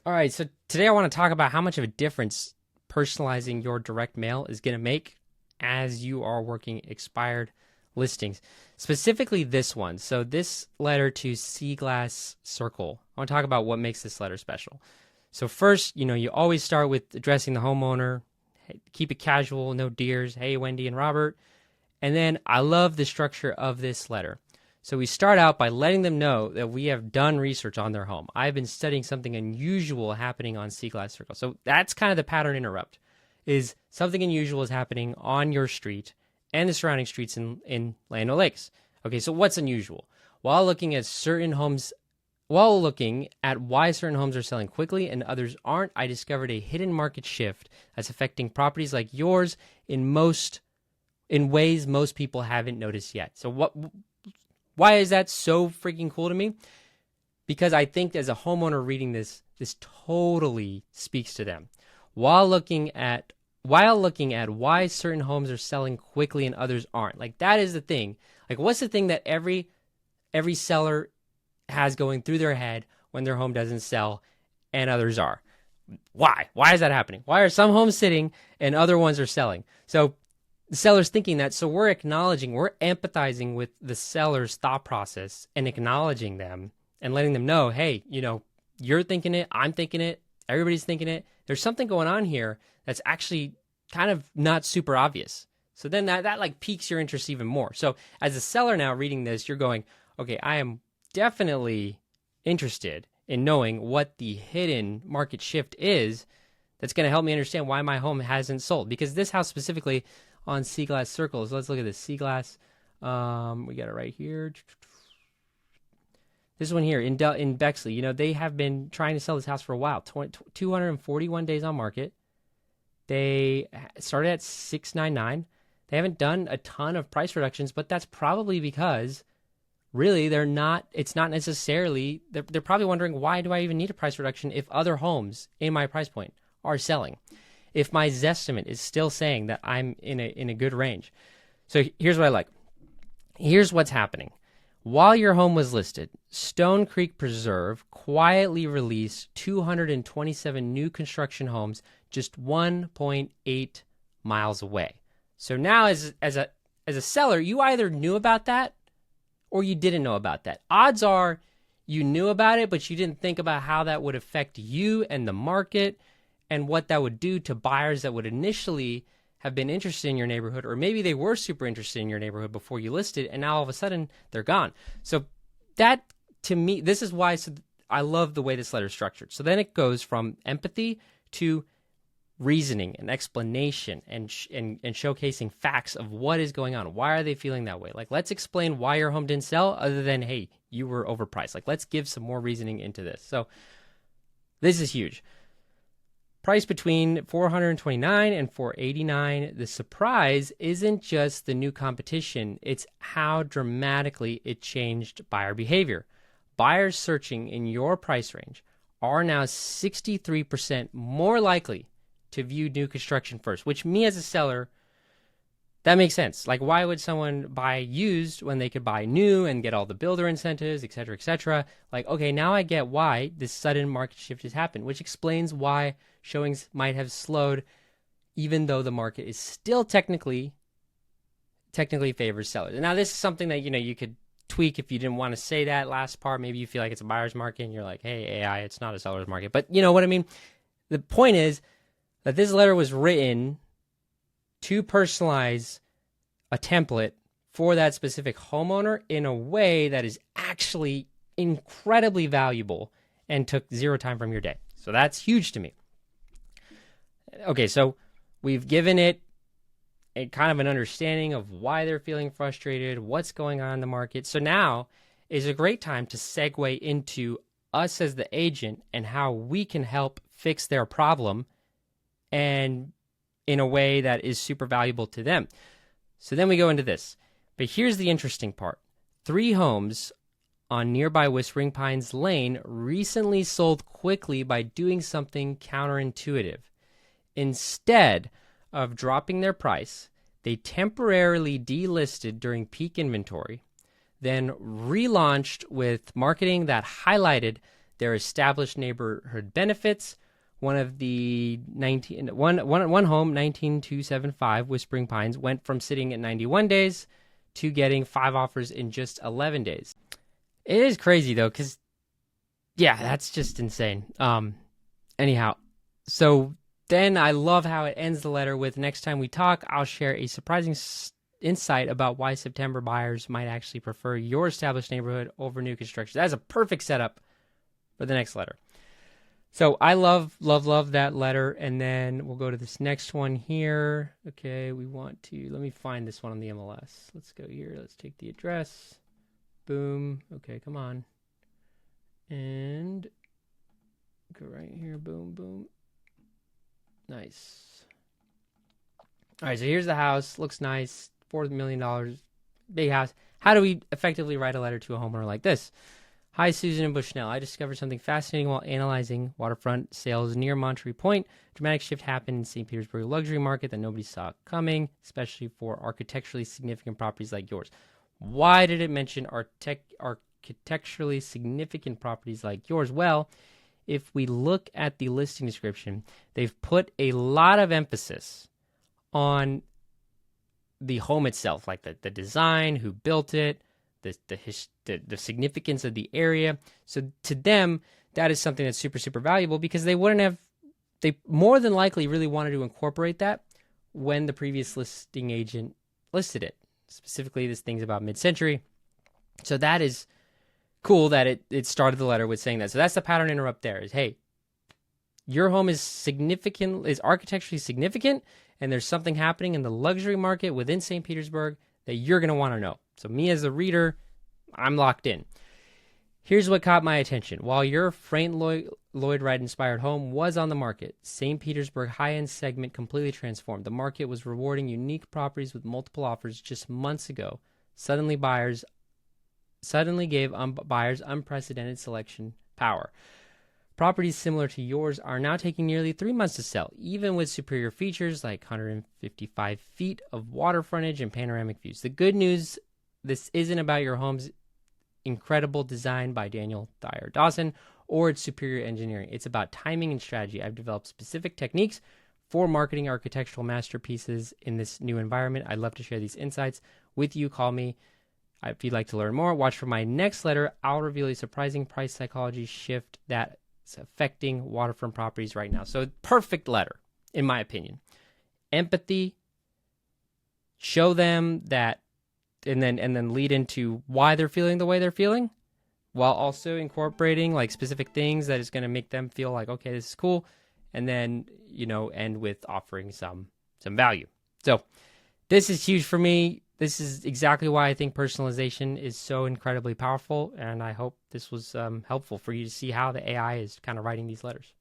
All right, so today I want to talk about how much of a difference personalizing your direct mail is going to make as you are working expired listings. Specifically this one. So this letter to Seaglass Circle. I want to talk about what makes this letter special. So first, you always start with addressing the homeowner. Hey, keep it casual, no dears. Hey, Wendy and Robert. And then I love the structure of this letter. So we start out by letting them know that we have done research on their home. I've been studying something unusual happening on Seaglass Circle. So that's kind of the pattern interrupt, is something unusual is happening on your street and the surrounding streets in Land O'Lakes. Okay, so what's unusual? While looking at why certain homes are selling quickly and others aren't, I discovered a hidden market shift that's affecting properties like yours in ways most people haven't noticed yet. So why is that so freaking cool to me? Because I think as a homeowner reading this totally speaks to them. While looking at why certain homes are selling quickly and others aren't. Like, that is the thing. Like, what's the thing that every seller has going through their head when their home doesn't sell and others are? Why? Why is that happening? Why are some homes sitting and other ones are selling? So the seller's thinking that, so we're empathizing with the seller's thought process and acknowledging them and letting them know, hey, you're thinking it, I'm thinking it, everybody's thinking it. There's something going on here that's actually kind of not super obvious. So then that like piques your interest even more. So as a seller now reading this, you're going, okay, I am definitely interested in knowing what the hidden market shift is that's going to help me understand why my home hasn't sold. Because this house specifically on Seaglass Circles. Let's look at this. Seaglass. We got it right here. This one here in Bexley. They have been trying to sell this house for a while. 241 days on market. They started at $699. They haven't done a ton of price reductions, but that's probably because really it's not necessarily, they're probably wondering, why do I even need a price reduction if other homes in my price point are selling? If my Zestimate is still saying that I'm in a good range. So here's what I like. Here's what's happening. While your home was listed, Stone Creek Preserve quietly released 227 new construction homes just 1.8 miles away. So now as a seller, you either knew about that or you didn't know about that. Odds are you knew about it, but you didn't think about how that would affect you and the market, and what that would do to buyers that would initially have been interested in your neighborhood, or maybe they were super interested in your neighborhood before you listed, and now all of a sudden they're gone. So that, to me, this is why I love the way this letter is structured. So then it goes from empathy to reasoning and explanation and showcasing facts of what is going on. Why are they feeling that way? Like, let's explain why your home didn't sell other than, hey, you were overpriced. Like, let's give some more reasoning into this. So this is huge. Price between $429 and $489. The surprise isn't just the new competition, it's how dramatically it changed buyer behavior. Buyers searching in your price range are now 63% more likely to view new construction first, which, me as a seller, that makes sense. Like, why would someone buy used when they could buy new and get all the builder incentives, et cetera, et cetera? Like, okay, now I get why this sudden market shift has happened, which explains why showings might have slowed, even though the market is still technically favors sellers. And now this is something that, you could tweak if you didn't want to say that last part. Maybe you feel like it's a buyer's market and you're like, hey, AI, it's not a seller's market. But you know what I mean? The point is that this letter was written to personalize a template for that specific homeowner in a way that is actually incredibly valuable and took zero time from your day. So that's huge to me. Okay, so we've given it a kind of an understanding of why they're feeling frustrated, what's going on in the market. So now is a great time to segue into us as the agent and how we can help fix their problem and in a way that is super valuable to them. So then we go into this. But here's the interesting part. 3 homes on nearby Whispering Pines Lane recently sold quickly by doing something counterintuitive. Instead of dropping their price, they temporarily delisted during peak inventory, then relaunched with marketing that highlighted their established neighborhood benefits. One of the one home, 19275 Whispering Pines, went from sitting at 91 days to getting 5 offers in just 11 days. It is crazy though, because yeah, that's just insane. Anyhow, so then I love how it ends the letter with, next time we talk, I'll share a surprising insight about why September buyers might actually prefer your established neighborhood over new construction. That's a perfect setup for the next letter. So I love that letter. And then we'll go to this next one here. Okay, let me find this one on the MLS. Let's go here. Let's take the address. Boom. Okay, come on. And go right here. Boom, boom. Nice. All right, so here's the house. Looks nice. $4 million. Big house. How do we effectively write a letter to a homeowner like this? Hi, Susan and Bushnell. I discovered something fascinating while analyzing waterfront sales near Monterey Point. A dramatic shift happened in St. Petersburg luxury market that nobody saw coming, especially for architecturally significant properties like yours. Why did it mention architecturally significant properties like yours? Well, if we look at the listing description, they've put a lot of emphasis on the home itself, like the design, who built it, the significance of the area. So to them, that is something that's super, super valuable, because they more than likely really wanted to incorporate that when the previous listing agent listed it. Specifically, this thing's about mid-century. So that is cool that it started the letter with saying that. So that's the pattern interrupt there, is, hey, your home is architecturally significant, and there's something happening in the luxury market within St. Petersburg that you're going to want to know. So me as a reader, I'm locked in. Here's what caught my attention. While your Frank Lloyd Wright-inspired home was on the market, St. Petersburg high-end segment completely transformed. The market was rewarding unique properties with multiple offers just months ago. Suddenly gave buyers unprecedented selection power. Properties similar to yours are now taking nearly 3 months to sell, even with superior features like 155 feet of water frontage and panoramic views. The good news, this isn't about your home's incredible design by Daniel Thayer Dawson or its superior engineering. It's about timing and strategy. I've developed specific techniques for marketing architectural masterpieces in this new environment. I'd love to share these insights with you. Call me if you'd like to learn more. Watch for my next letter. I'll reveal a surprising price psychology shift that's affecting waterfront properties right now. So perfect letter, in my opinion. Empathy, show them that, and then lead into why they're feeling the way they're feeling, while also incorporating like specific things that is going to make them feel like, okay, this is cool. And then, end with offering some value. So this is huge for me. This is exactly why I think personalization is so incredibly powerful. And I hope this was helpful for you to see how the AI is kind of writing these letters.